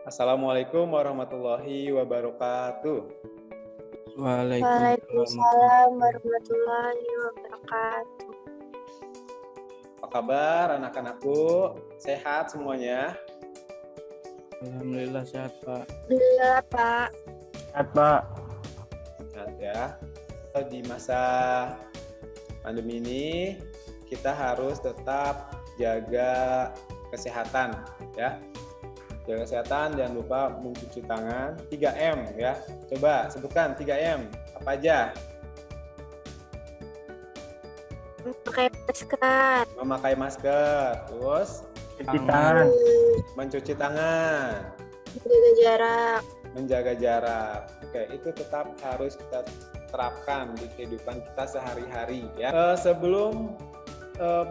Assalamualaikum warahmatullahi wabarakatuh. Waalaikumsalam warahmatullahi wabarakatuh. Apa kabar anak-anakku? Sehat semuanya? Alhamdulillah sehat, Pak. Alhamdulillah, Pak. Sehat, Pak. Sehat ya. Di masa pandemi ini kita harus tetap jaga kesehatan ya. Jaga kesehatan, jangan lupa mencuci tangan. 3M ya. Coba sebutkan 3M. Apa aja? Memakai masker. Memakai masker. Terus Cuci tangan. mencuci tangan. Menjaga jarak. Menjaga jarak. Oke, itu tetap harus kita terapkan di kehidupan kita sehari-hari ya. Sebelum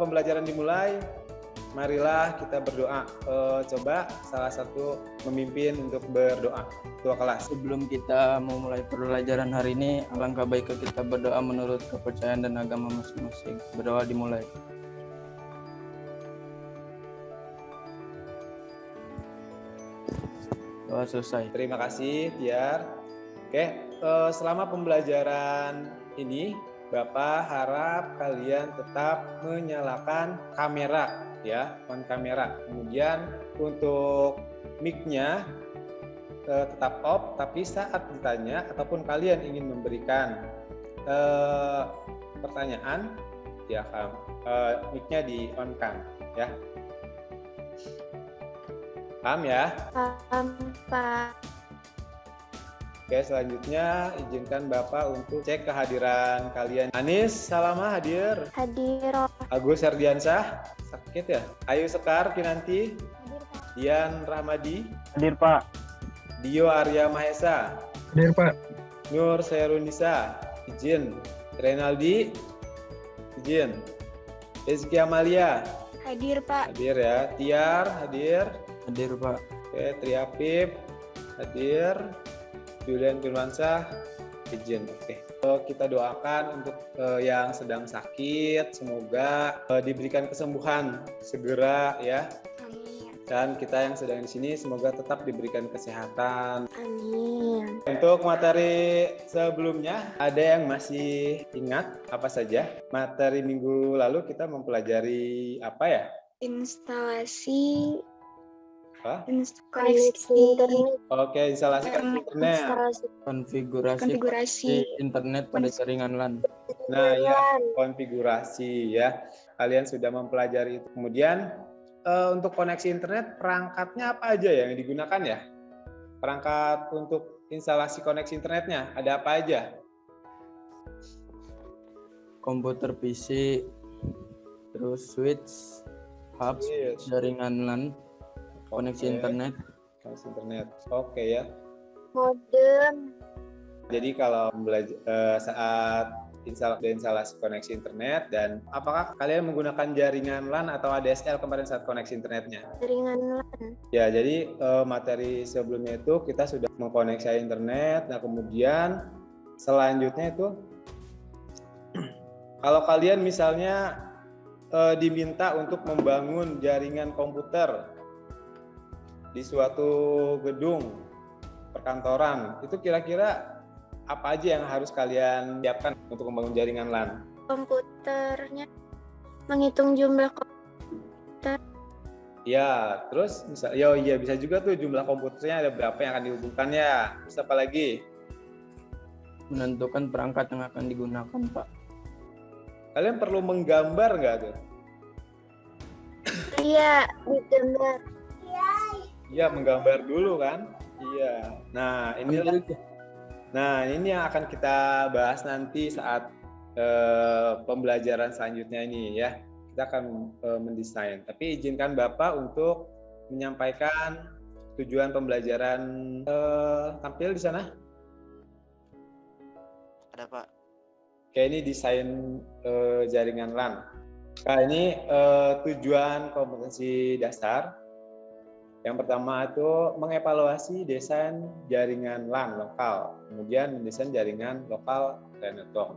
pembelajaran dimulai, marilah kita berdoa. Coba salah satu memimpin untuk berdoa, ketua kelas. Sebelum kita memulai pembelajaran hari ini, alangkah baiknya kita berdoa menurut kepercayaan dan agama masing-masing. Berdoa dimulai. Doa selesai. Terima kasih, Tiar. Oke, selama pembelajaran ini, Bapak harap kalian tetap menyalakan kamera, ya, on kamera. Kemudian untuk mic-nya tetap off, tapi saat ditanya ataupun kalian ingin memberikan pertanyaan, ya, mic-nya di-on-kan, ya. Paham ya? Paham, Pak. Oke, selanjutnya izinkan Bapak untuk cek kehadiran kalian. Anis Salama hadir. Hadir. Agus Herdiansah sakit ya. Ayu Sekar Kinanti. Hadir, Pak. Dian Rahmadi. Hadir, Pak. Dio Arya Mahesa. Hadir, Pak. Nur Serunisa. Izin. Renaldi. Izin. Rizky Amalia. Hadir, Pak. Hadir ya. Tiar hadir. Hadir, Pak. Oke, Triapip hadir. Julian Firmansyah izin. Oke. Kita doakan untuk yang sedang sakit, semoga diberikan kesembuhan segera ya. Amin. Dan kita yang sedang di sini semoga tetap diberikan kesehatan. Amin. Untuk materi sebelumnya, ada yang masih ingat apa saja? Materi minggu lalu kita mempelajari apa ya? Instalasi Apa? koneksi internet. Oke, instalasi internet. Instalasi Konfigurasi internet pada jaringan LAN. Nah, ya, konfigurasi ya. Kalian sudah mempelajari itu. Kemudian untuk koneksi internet, perangkatnya apa aja yang digunakan ya? Perangkat untuk instalasi koneksi internetnya ada apa aja? Komputer PC, terus switch, hub, Switch. jaringan LAN, koneksi Oke. internet. Koneksi internet. Oke ya. modem. Jadi kalau saat instalasi koneksi internet, dan apakah kalian menggunakan jaringan LAN atau ADSL kemarin saat koneksi internetnya? Jaringan LAN. Ya, jadi materi sebelumnya itu kita sudah mengkoneksi internet. Nah, kemudian selanjutnya itu kalau kalian misalnya diminta untuk membangun jaringan komputer di suatu gedung perkantoran, itu kira-kira apa aja yang harus kalian siapkan untuk membangun jaringan LAN? Komputernya menghitung jumlah komputer. Ya, terus bisa juga tuh jumlah komputernya ada berapa yang akan dihubungkan ya. Terus apa lagi? Menentukan perangkat yang akan digunakan, Pak. Kalian perlu menggambar nggak tuh? Iya, digambar. Iya, menggambar dulu kan? Iya. Nah, ini yang akan kita bahas nanti saat pembelajaran selanjutnya ini ya. Kita akan mendesain. Tapi izinkan Bapak untuk menyampaikan tujuan pembelajaran. Tampil di sana. Ada, Pak. Oke, ini desain jaringan LAN. Nah, ini tujuan kompetensi dasar. Yang pertama itu mengevaluasi desain jaringan LAN lokal, kemudian mendesain jaringan lokal dan network.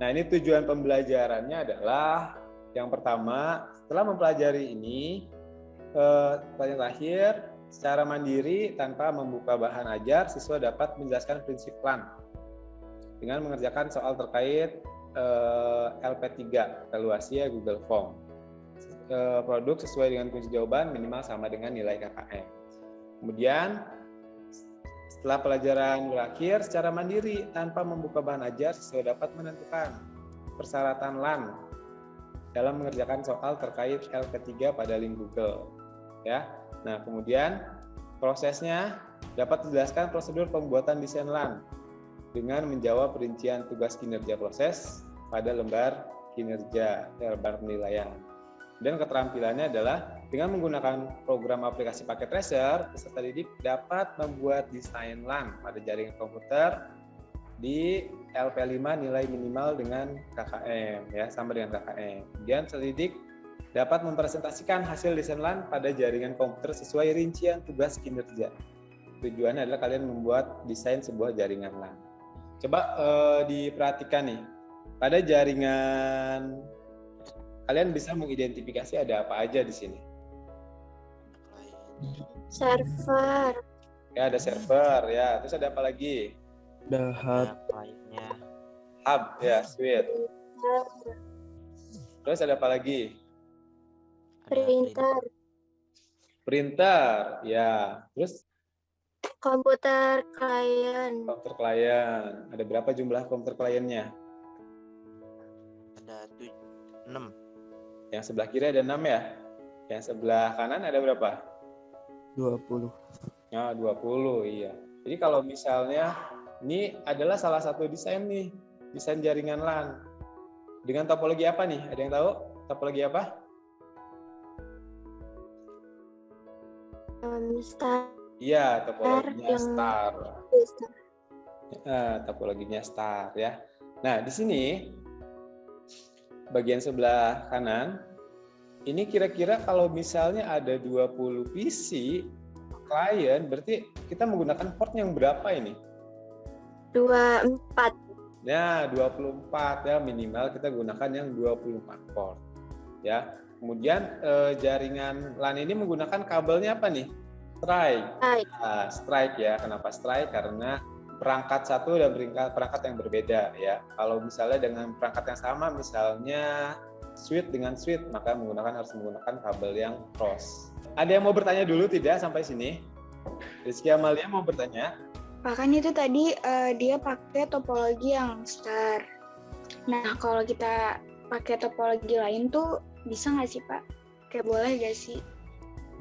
Nah, ini tujuan pembelajarannya adalah yang pertama, setelah mempelajari ini, pertanyaan terakhir, secara mandiri tanpa membuka bahan ajar, siswa dapat menjelaskan prinsip LAN dengan mengerjakan soal terkait LP3, evaluasi Google Form. Produk sesuai dengan kunci jawaban minimal sama dengan nilai KKM. Kemudian setelah pelajaran berakhir, secara mandiri tanpa membuka bahan ajar, siswa dapat menentukan persyaratan LAN dalam mengerjakan soal terkait LP3 pada link Google. Ya. Nah, kemudian prosesnya dapat dijelaskan prosedur pembuatan desain LAN dengan menjawab rincian tugas kinerja proses pada lembar kinerja, lembar penilaian. Dan keterampilannya adalah dengan menggunakan program aplikasi paket tracer, peserta didik dapat membuat desain LAN pada jaringan komputer di LP5 nilai minimal dengan KKM, ya, sama dengan KKM. Kemudian peserta didik dapat mempresentasikan hasil desain LAN pada jaringan komputer sesuai rincian tugas kinerja. Tujuannya adalah kalian membuat desain sebuah jaringan LAN. Coba diperhatikan nih, pada jaringan kalian bisa mengidentifikasi ada apa aja di sini. Server. Ya, ada server, ya. Terus ada apa lagi? Ada hub, Hub, ya, switch. Terus ada apa lagi? Printer. Printer, ya. Terus Komputer klien. komputer klien. Ada berapa jumlah komputer kliennya? Ada 6. Yang sebelah kiri ada 6 ya? Yang sebelah kanan ada berapa? 20. Nah, 20, iya. Jadi kalau misalnya ini adalah salah satu desain nih, desain jaringan LAN. Dengan topologi apa nih? Ada yang tahu topologi apa? Star. Iya, topologinya yang- star. Topologinya star ya. Nah, di sini bagian sebelah kanan ini kira-kira kalau misalnya ada 20 PC klien, berarti kita menggunakan port yang berapa ini? 24. Nah, 24 ya, minimal kita gunakan yang 24 port. Ya. Kemudian jaringan LAN ini menggunakan kabelnya apa nih? Strike. Right. Nah, strike ya. Kenapa strike? Karena perangkat satu dan perangkat yang berbeda ya. Kalau misalnya dengan perangkat yang sama, misalnya switch dengan switch, maka harus menggunakan kabel yang cross. Ada yang mau bertanya dulu tidak sampai sini? Rizky Amalia mau bertanya? Pak, kan itu tadi dia pakai topologi yang star. Nah, kalau kita pakai topologi lain tuh bisa nggak sih, Pak? Kayak boleh nggak sih?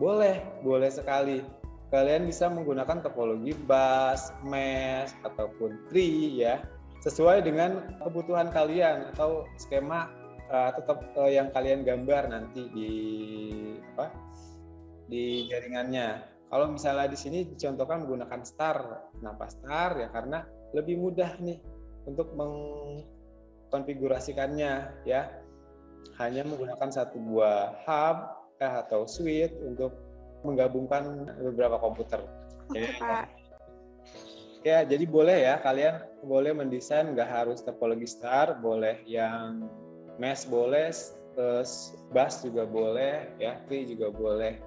Boleh sekali. Kalian bisa menggunakan topologi bus, mesh, ataupun tree ya, sesuai dengan kebutuhan kalian atau skema tetap yang kalian gambar nanti di jaringannya. Kalau misalnya di sini dicontohkan menggunakan star. Kenapa star? Ya karena lebih mudah nih untuk mengkonfigurasikannya ya. Hanya menggunakan satu buah hub atau switch untuk menggabungkan beberapa komputer. Oke, Pak. Ya, jadi boleh ya, kalian boleh mendesain, nggak harus topologi star, boleh yang mesh boleh, bus juga boleh, ya, tree juga boleh.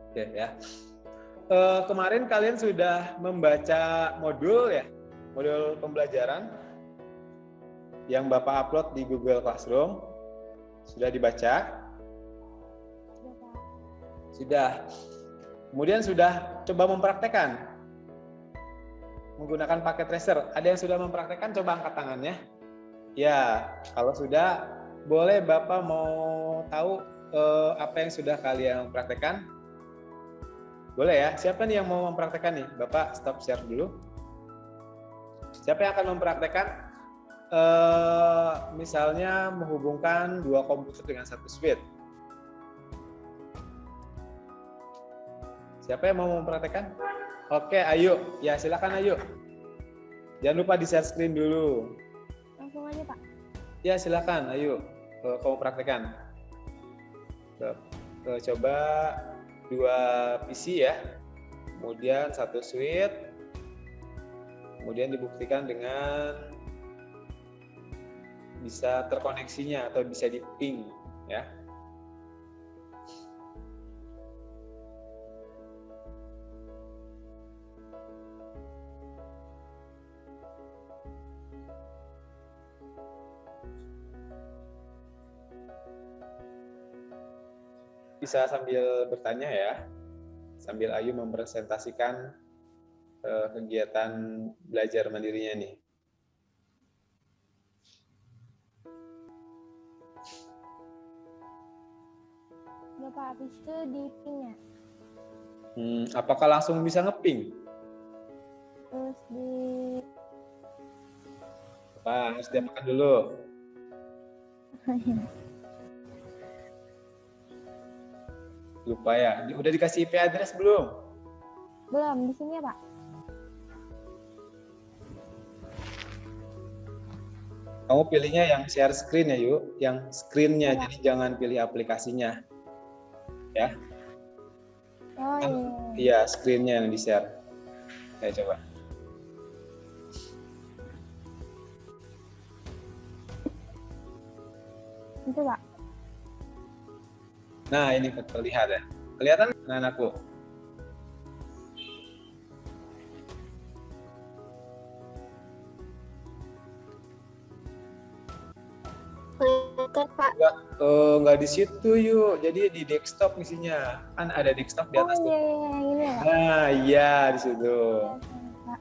Oke, ya. Kemarin kalian sudah membaca modul ya, modul pembelajaran yang Bapak upload di Google Classroom. Sudah dibaca? Sudah. Kemudian sudah coba mempraktekkan menggunakan paket tracer. Ada yang sudah mempraktekkan? Coba angkat tangannya. Ya, kalau sudah, boleh Bapak mau tahu apa yang sudah kalian praktekkan? Boleh ya. Siapa nih yang mau mempraktekkan nih? Bapak stop share dulu. Siapa yang akan mempraktekkan? Misalnya menghubungkan dua komputer dengan satu switch. Siapa yang mau mempraktekkan? Oke, ayo. Ya, silakan ayo. Jangan lupa di-share screen dulu. Langsung aja, Pak. Ya, silakan. Ayo. Kamu praktekkan. Coba dua PC ya. Kemudian satu switch. Kemudian dibuktikan dengan bisa terkoneksinya atau bisa di-ping ya. bisa sambil bertanya ya, sambil Ayu mempresentasikan kegiatan belajar mandirinya nih. Ya Pak, habis itu di ping ya. Apakah langsung bisa ngeping? Terus di Harus diapakan dulu? Lupa ya. Udah dikasih IP address belum? belum di sini ya Pak. Kamu pilihnya yang share screen ya, Yuk. Yang screen-nya, Iya. jadi jangan pilih aplikasinya. Ya. Oh iya. Iya, screen-nya yang di-share. Saya coba. Itu Pak. Nah, ini terlihat ya. Kelihatan anak-anakku? Kelihatan Pak. Nggak di situ, Yuk. Jadi di desktop isinya. Kan ada desktop di Oh atas tuh. iya, yang ini ya Pak. Nah, iya di situ. Pak.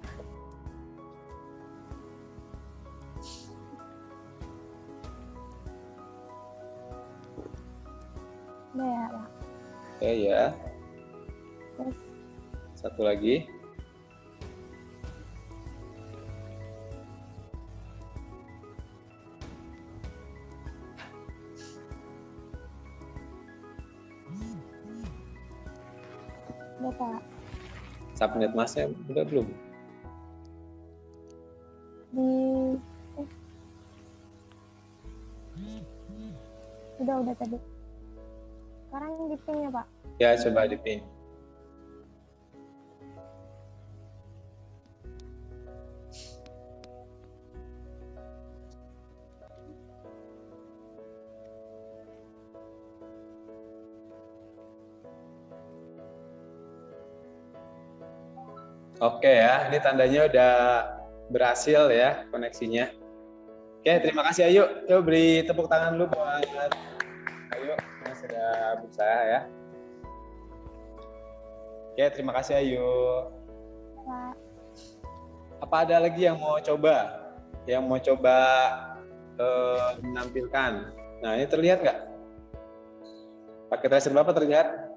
Udah ya Pak. Oke ya. Terus Satu lagi. udah Pak. Subnet masnya udah belum? Di udah tadi. Sekarang di ping ya Pak. Ya, coba di ping. Oke ya, ini tandanya udah berhasil ya koneksinya. Oke, terima kasih Ayu. Yuk beri tepuk tangan dulu buat Ayu yang sudah berusaha ya. Oke, terima kasih Ayu. Pak. Apa ada lagi yang mau coba? Yang mau coba menampilkan? Nah, ini terlihat nggak? Pakai tracer berapa terlihat?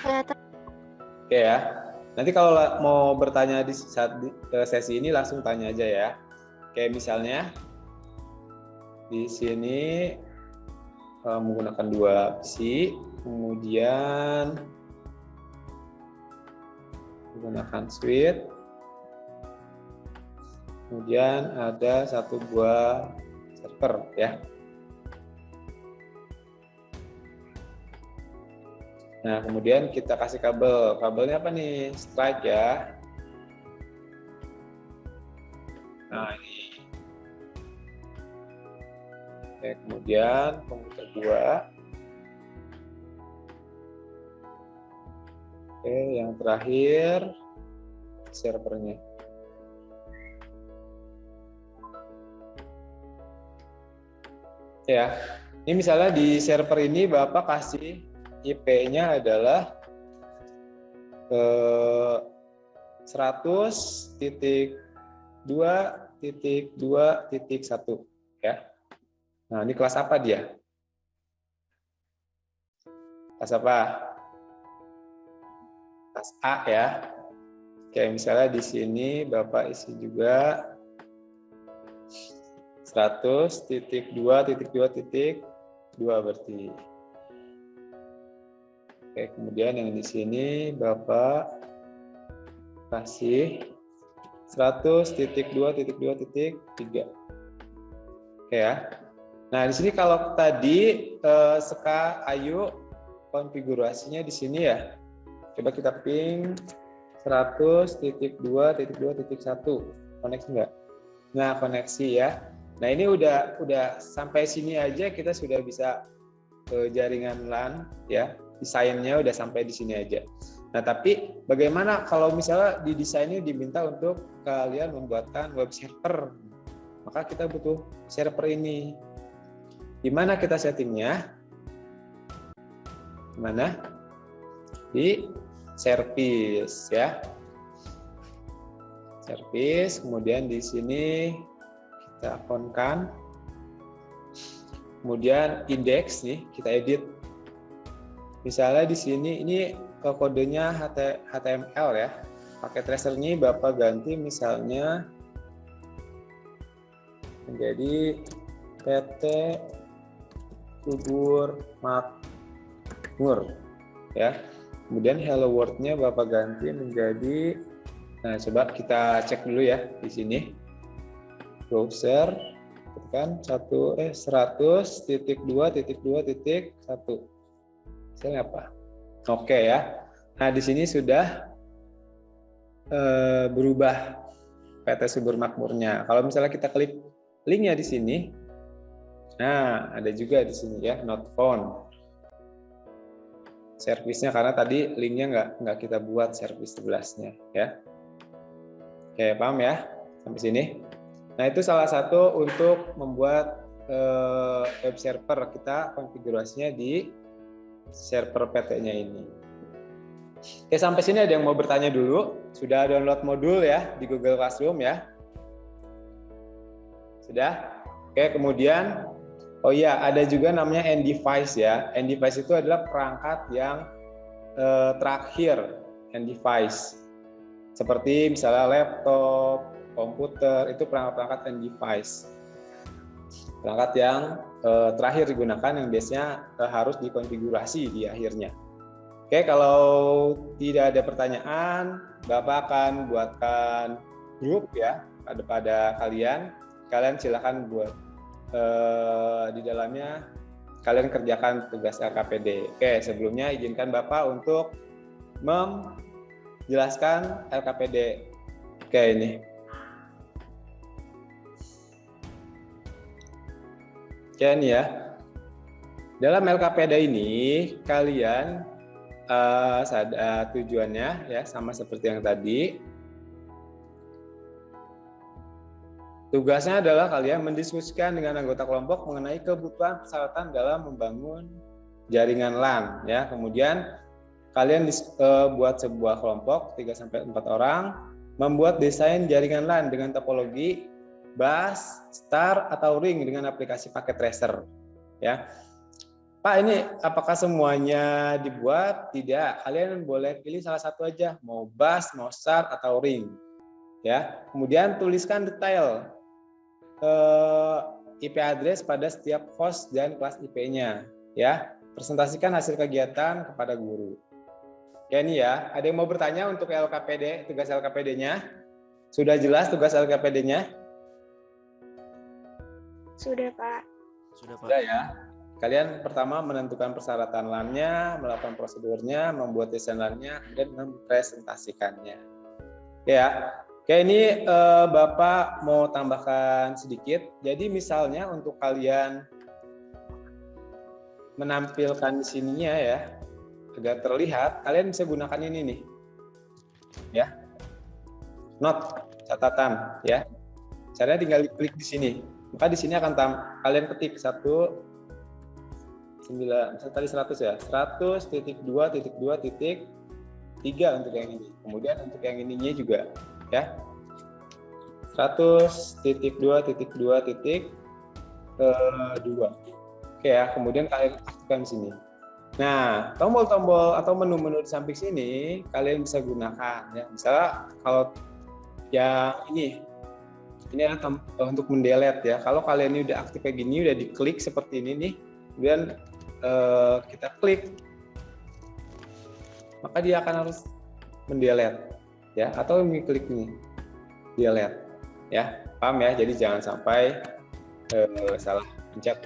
Kelihatan. Oke ya. Nanti kalau mau bertanya di saat sesi ini langsung tanya aja ya. Kayak misalnya di sini menggunakan 2 PC, kemudian menggunakan switch, kemudian ada 1 buah server ya. Nah, kemudian kita kasih kabel. Kabelnya apa nih? Strike ya. Nah, ini. Oke, kemudian komputer 2. Oke, yang terakhir servernya. Ya, ini misalnya di server ini Bapak kasih IP-nya adalah 100.2.2.1 ya. Nah, ini kelas apa dia? Kelas apa? Kelas A ya. Kayak misalnya di sini Bapak isi juga 100.2.2.2 berarti. Oke, kemudian yang di sini Bapak kasih 100.2.2.3. Oke ya. Nah, di sini kalau tadi Seka Ayu konfigurasinya di sini ya. Coba kita ping 100.2.2.1. Koneksi enggak? Nah, koneksi ya. Nah, ini udah sampai sini aja kita sudah bisa jaringan LAN ya. Desainnya udah sampai di sini aja. Nah, tapi bagaimana kalau misalnya di desainnya diminta untuk kalian membuatkan web server? Maka kita butuh server ini. Di mana kita settingnya? Mana? Di service ya. Service, kemudian di sini kita akunkan. Kemudian indeks nih kita edit. Misalnya di sini ini kodenya HTML ya. Pakai tracernya Bapak ganti misalnya menjadi PT Subur Makmur ya. Kemudian hello world-nya Bapak ganti menjadi, nah coba kita cek dulu ya di sini. Browser kan 100.2.2.1. Misalnya apa? Oke ya. Nah di sini sudah berubah PT Subur Makmurnya. Kalau misalnya kita klik linknya di sini, nah ada juga di sini ya, not found. Servisnya karena tadi linknya nggak kita buat servis 11-nya ya. Oke, paham ya sampai sini? Nah itu salah satu untuk membuat web server, kita konfigurasinya di server PT-nya ini. Oke, sampai sini ada yang mau bertanya dulu? Sudah download modul ya di Google Classroom ya? Sudah? Oke, kemudian oh iya, ada juga namanya end device ya. End device itu adalah perangkat yang terakhir, end device. Seperti misalnya laptop, komputer, itu perangkat-perangkat end device. Perangkat yang terakhir digunakan yang biasanya harus dikonfigurasi di akhirnya. Oke, kalau tidak ada pertanyaan, Bapak akan buatkan grup ya pada kalian. Kalian silakan buat di dalamnya kalian kerjakan tugas LKPD. Oke, sebelumnya izinkan Bapak untuk menjelaskan LKPD. Oke, ini. Oke, ini ya. Dalam LKPD ini kalian ada tujuannya ya sama seperti yang tadi. Tugasnya adalah kalian mendiskusikan dengan anggota kelompok mengenai kebutuhan persyaratan dalam membangun jaringan LAN ya. Kemudian kalian buat sebuah kelompok 3-4 orang membuat desain jaringan LAN dengan topologi bus, star atau ring dengan aplikasi paket tracer ya. Pak, ini apakah semuanya dibuat? Tidak, kalian boleh pilih salah satu aja, mau bus, mau star atau ring ya. Kemudian tuliskan detail IP address pada setiap host dan kelas IP-nya ya. Presentasikan hasil kegiatan kepada guru. Ya ini ya, ada yang mau bertanya untuk LKPD, tugas LKPD-nya? Sudah jelas tugas LKPD-nya? Sudah, Pak. Sudah ya. Kalian pertama menentukan persyaratan LAN-nya, melakukan prosedurnya, membuat desain LAN-nya, dan mempresentasikannya. Ya. Oke, ini Bapak mau tambahkan sedikit. Jadi misalnya untuk kalian menampilkan di sininya ya, agar terlihat, kalian bisa gunakan ini nih. Ya. Note, catatan ya. Caranya tinggal klik di sini. Maka di sini akan kalian ketik 100 ya. 100.2.2.3 untuk yang ini. Kemudian untuk yang ininya juga ya. 100.2.2.2. Oke ya, kemudian kalian aktifkan di sini. Nah, tombol-tombol atau menu-menu di samping sini kalian bisa gunakan ya. Misalnya kalau yang ini adalah untuk mendelete ya. Kalau kalian ini udah aktif kayak gini, udah diklik seperti ini nih, kemudian kita klik, maka dia akan harus mendelete ya, atau mengklik nih delete ya. Paham ya? Jadi jangan sampai salah pencet.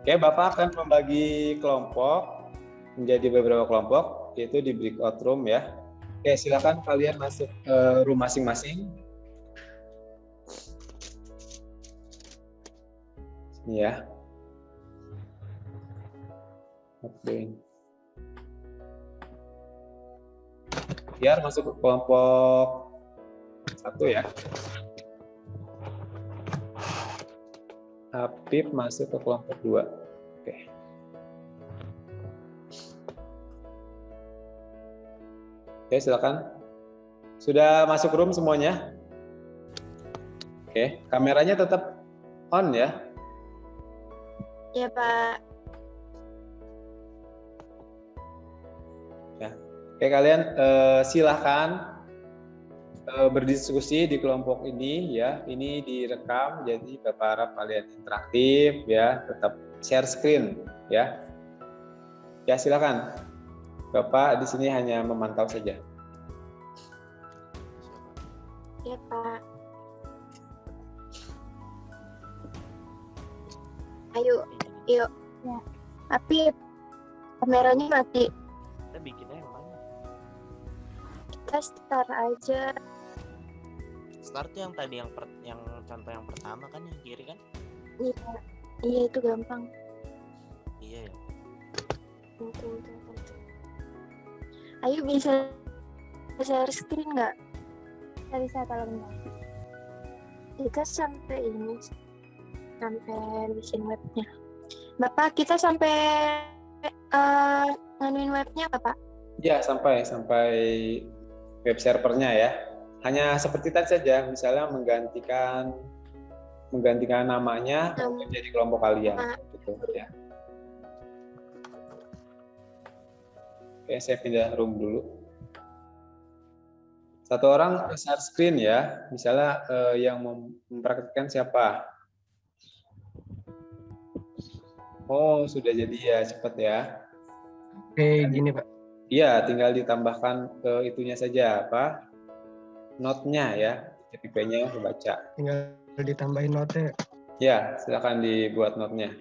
Oke, Bapak akan membagi kelompok menjadi beberapa kelompok, yaitu di breakout room ya. Oke, silakan kalian masuk room masing-masing. Ini ya. Oke. Biar masuk ke kelompok 1 ya. Habib masuk ke kelompok 2. Oke. Oke, silakan. Sudah masuk room semuanya? Oke, kameranya tetap on ya. Ya, Pak. Ya. Oke, kalian silahkan berdiskusi di kelompok ini ya. Ini direkam, jadi Bapak harap kalian interaktif ya, tetap share screen ya. Ya, silakan. Bapak di sini hanya memantau saja. Ya, Pak. Ayo, yuk. Ya. Tapi kameranya mati. Kita bikinnya yang mana? Kita start aja. Start yang tadi yang contoh yang pertama kan yang kiri kan? Iya, iya itu gampang. Iya ya. Itu. Ayo bisa share screen nggak? Bisa kalau bentar. Kita sampai bikin webnya. Bapak, kita sampai nganuin webnya, Bapak? Ya, sampai web servernya ya. Hanya seperti tadi saja, misalnya menggantikan namanya menjadi kelompok kalian gitu ya. Oke, saya pindah room dulu. Satu orang share screen ya. Misalnya yang mempraktikkan siapa? Oh, sudah jadi ya, cepat ya. Oke, gini Pak. Iya, tinggal ditambahkan ke itunya saja, apa? Note-nya ya, TTP-nya kebaca. Tinggal ditambahin note. Ya, silakan dibuat note-nya.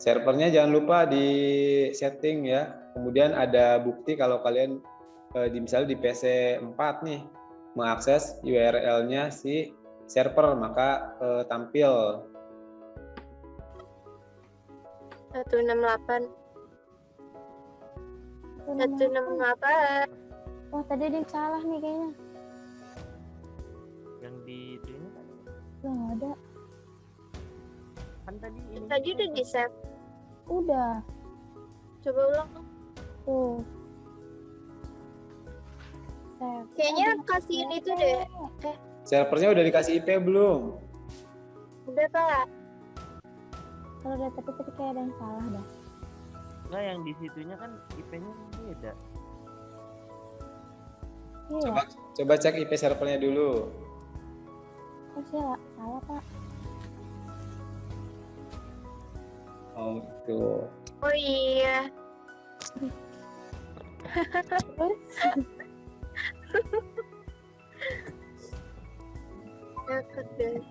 Servernya jangan lupa di setting ya. Kemudian ada bukti kalau kalian misalnya di PC 4 nih mengakses URL-nya si server, maka tampil 168. 168. Wah, tadi ada yang salah nih kayaknya. Yang di ini kan? Udah nggak ada. Kan tadi ini. Tadi udah di save. Udah. Coba ulang. Tuh. Save. Kayaknya kasihin itu deh. servernya udah dikasih IP belum? Udah, Pak. Kalau udah tapi kayak ada yang salah dah. Enggak, yang di situnya kan IP-nya beda. Iya. Coba cek IP servernya dulu. Oh, salah Pak. Oh, itu. Oh iya. Takut deh.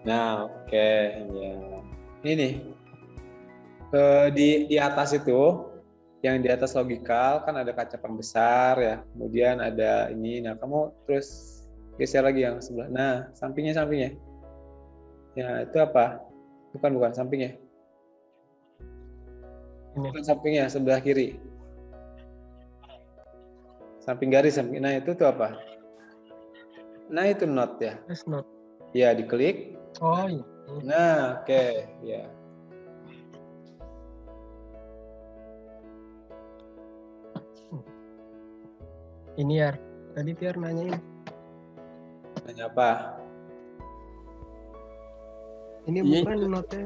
Nah, oke, ya. Ini di atas itu, yang di atas logikal kan ada kaca pembesar ya. Kemudian ada ini. Nah, kamu terus geser lagi yang sebelah. Nah, sampingnya. Ya, itu apa? Bukan sampingnya. Bukan sampingnya, sebelah kiri. Samping garis. Nah, itu tuh apa? Nah, itu note ya. Yes, note. Ya, diklik. Oh iya. Nah, oke, ya. Ini ya. Tadi Tiar nanyain. Nanya apa? Ini Iya. bukan note.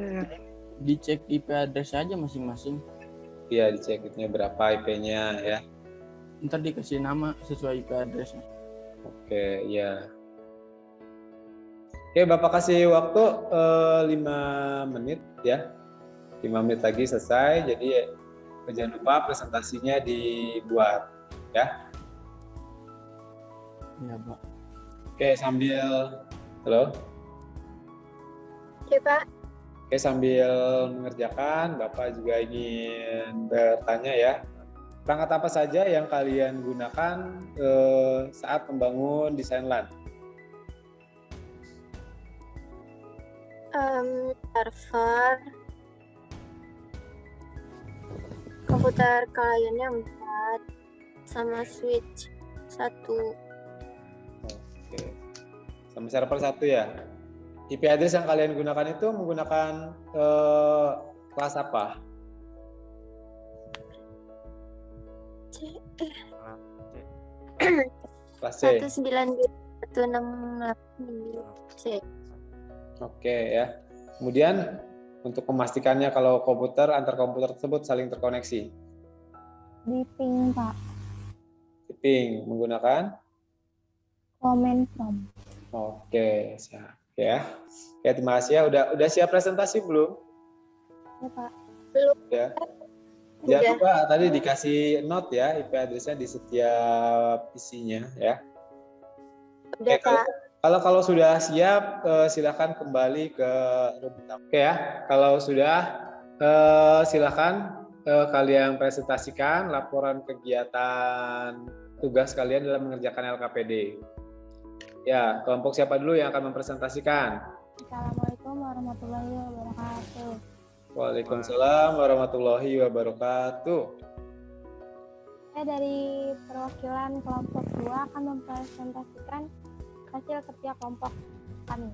Dicek IP address aja masing-masing. Iya, dicek IP-nya berapa IP-nya ya. Ntar dikasih nama sesuai IP addressnya. Oke, ya. Oke, Bapak kasih waktu 5 menit ya. 5 menit lagi selesai. Jadi jangan lupa presentasinya dibuat ya. Iya, Pak. Oke, halo. Oke, Pak. Oke, sambil mengerjakan, Bapak juga ingin bertanya ya. Perangkat apa saja yang kalian gunakan saat membangun desain LAN? Server, komputer kliennya 4, sama switch 1. Oke. Sama server 1 ya? IP address yang kalian gunakan itu menggunakan kelas apa? Kelas C. 192.168 C. Oke ya. Kemudian untuk memastikannya kalau komputer antar komputer tersebut saling terkoneksi. Di ping, Pak. Di ping menggunakan Comment from. Oke, siap ya. Oke, terima kasih ya. Udah siap presentasi belum? Ya, Pak. Ya. Jangan lupa tadi dikasih note ya, IP address-nya di setiap isinya ya. Udah, Oke, kalau sudah siap, silakan kembali ke room utama. Oke ya, kalau sudah silakan kalian presentasikan laporan kegiatan tugas kalian dalam mengerjakan LKPD. Ya, kelompok siapa dulu yang akan mempresentasikan? Assalamualaikum warahmatullahi wabarakatuh. Waalaikumsalam warahmatullahi wabarakatuh. Saya dari perwakilan kelompok 2 akan mempresentasikan hasil kerja kelompok kami.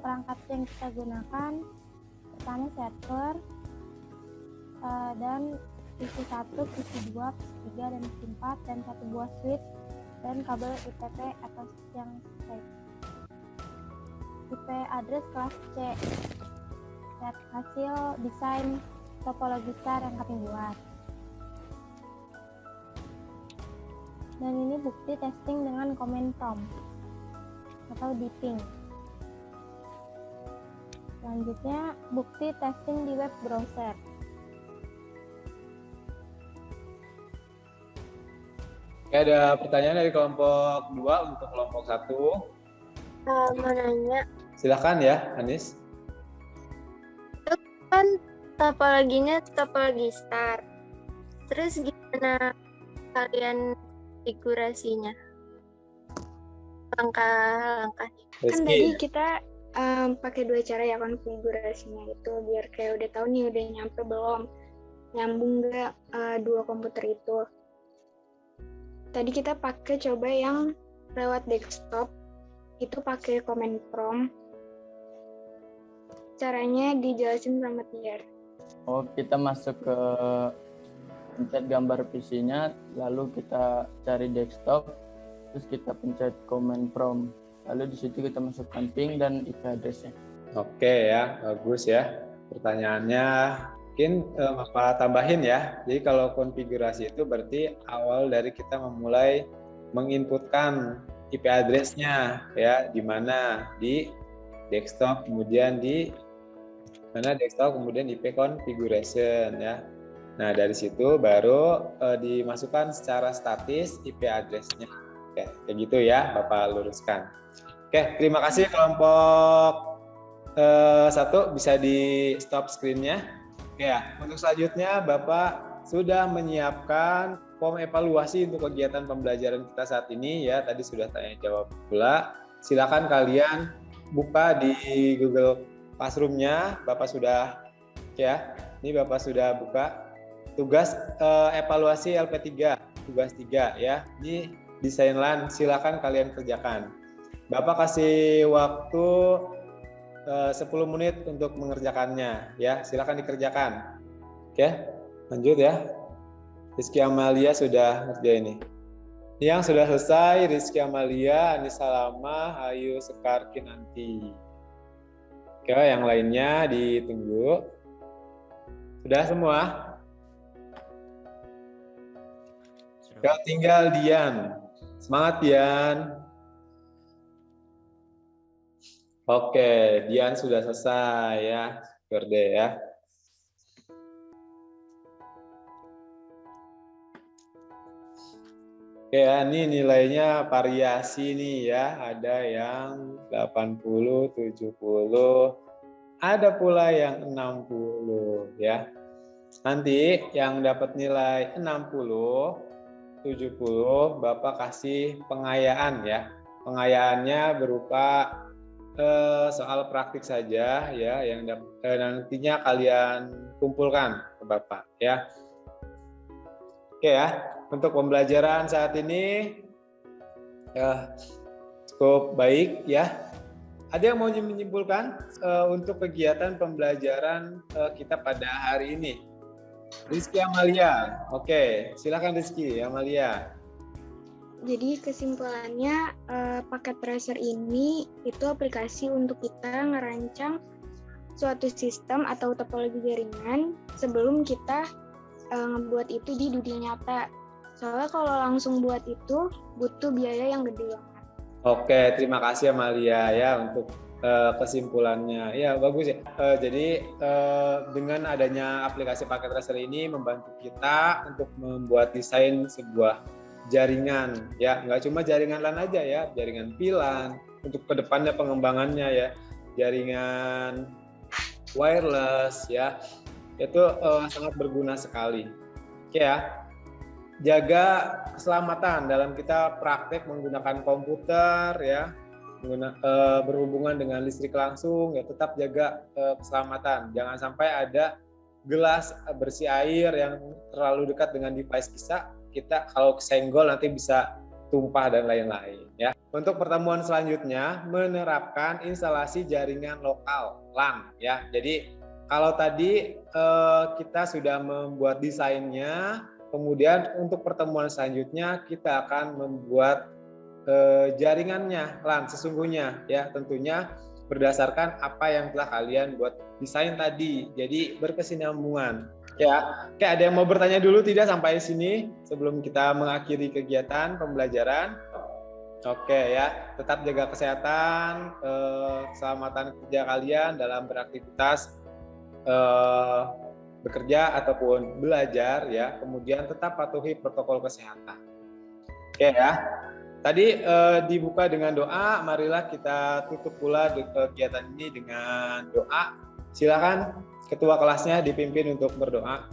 Perangkat yang kita gunakan pertama server dan PC1, PC2, PC3, dan PC4 dan 1 buah switch dan kabel IPP atau yang straight. IP address kelas C. Hasil desain topologi star yang kami buat. Dan ini bukti testing dengan command prompt atau di ping. Selanjutnya bukti testing di web browser. Oke, ada pertanyaan dari kelompok 2 untuk kelompok 1. Mau nanya, Silakan ya, Anis. kan topologinya topologi star. Terus gimana kalian konfigurasinya? Langkah-langkahnya. Kan tadi Rizky. kita pakai 2 cara ya konfigurasinya itu, biar kayak udah tahu nih udah nyampe belum, nyambung nggak 2 komputer itu. Tadi kita pakai coba yang lewat desktop, itu pakai command prompt. Caranya dijelasin sama Tiar. Oh, kita masuk ke pencet gambar PC-nya, lalu kita cari desktop, terus kita pencet command prompt. Lalu di situ kita masukkan ping dan IP address-nya. Oke ya, bagus ya. Pertanyaannya mungkin Bapak tambahin ya. Jadi kalau konfigurasi itu berarti awal dari kita memulai menginputkan IP address-nya ya, di mana di desktop, kemudian di mana desktop, kemudian IP configuration ya. Nah, dari situ baru dimasukkan secara statis IP address-nya. Oke, kayak gitu ya, Bapak luruskan. Oke, terima kasih kelompok 1, bisa di stop screen-nya. Oke ya, untuk selanjutnya Bapak sudah menyiapkan form evaluasi untuk kegiatan pembelajaran kita saat ini ya. Tadi sudah tanya jawab pula. Silakan kalian buka di Google Classroom-nya. Bapak sudah ya. Ini Bapak sudah buka tugas evaluasi LP3, tugas 3 ya. Ini desain LAN, silakan kalian kerjakan. Bapak kasih waktu 10 menit untuk mengerjakannya ya. Silakan dikerjakan. Oke, lanjut ya. Rizky Amalia sudah ngerjain ini. Yang sudah selesai Rizky Amalia, Anissa Lama, Ayu Sekar Kinanti. Oke, yang lainnya ditunggu. Sudah semua? Oke, tinggal Dian. Semangat Dian. Oke, Dian sudah selesai ya. Syukur deh ya. Oke ya, ini nilainya variasi nih ya. Ada yang 80, 70, ada pula yang 60 ya. Nanti yang dapat nilai 60, 70, Bapak kasih pengayaan ya. Pengayaannya berupa soal praktik saja ya, yang nantinya kalian kumpulkan ke Bapak ya. Oke ya, untuk pembelajaran saat ini cukup baik ya. Ada yang mau menyimpulkan untuk kegiatan pembelajaran kita pada hari ini? Rizky Amalia. Oke, silakan Rizky Amalia. Jadi kesimpulannya paket tracer ini itu aplikasi untuk kita ngerancang suatu sistem atau topologi jaringan sebelum kita ngebuat itu di dunia nyata. Soalnya kalau langsung buat itu butuh biaya yang gede banget. Oke, terima kasih Amalia ya untuk kesimpulannya. Ya bagus ya. Jadi dengan adanya aplikasi paket tracer ini membantu kita untuk membuat desain sebuah jaringan ya, nggak cuma jaringan LAN aja ya, jaringan VLAN untuk kedepannya pengembangannya ya, jaringan wireless ya, itu sangat berguna sekali. Oke ya. Jaga keselamatan dalam kita praktek menggunakan komputer ya, berhubungan dengan listrik langsung ya, tetap jaga keselamatan. Jangan sampai ada gelas bersih air yang terlalu dekat dengan device kita kalau kesenggol nanti bisa tumpah dan lain-lain ya. Untuk pertemuan selanjutnya menerapkan instalasi jaringan lokal LAN ya. Jadi kalau tadi kita sudah membuat desainnya, kemudian untuk pertemuan selanjutnya kita akan membuat jaringannya LAN sesungguhnya ya, tentunya berdasarkan apa yang telah kalian buat desain tadi. Jadi berkesinambungan ya. Oke, ada yang mau bertanya dulu tidak sampai sini sebelum kita mengakhiri kegiatan pembelajaran? Oke ya, tetap jaga kesehatan, keselamatan kerja kalian dalam beraktivitas bekerja ataupun belajar ya, kemudian tetap patuhi protokol kesehatan. Oke ya. Tadi dibuka dengan doa, marilah kita tutup pula kegiatan ini dengan doa. Silakan ketua kelasnya dipimpin untuk berdoa.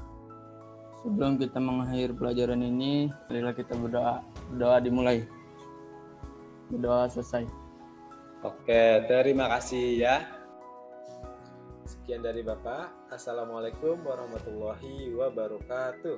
Sebelum kita mengakhiri pelajaran ini, marilah kita berdoa. Berdoa dimulai. Berdoa selesai. Oke, terima kasih ya. Sekian dari Bapak. Assalamualaikum warahmatullahi wabarakatuh.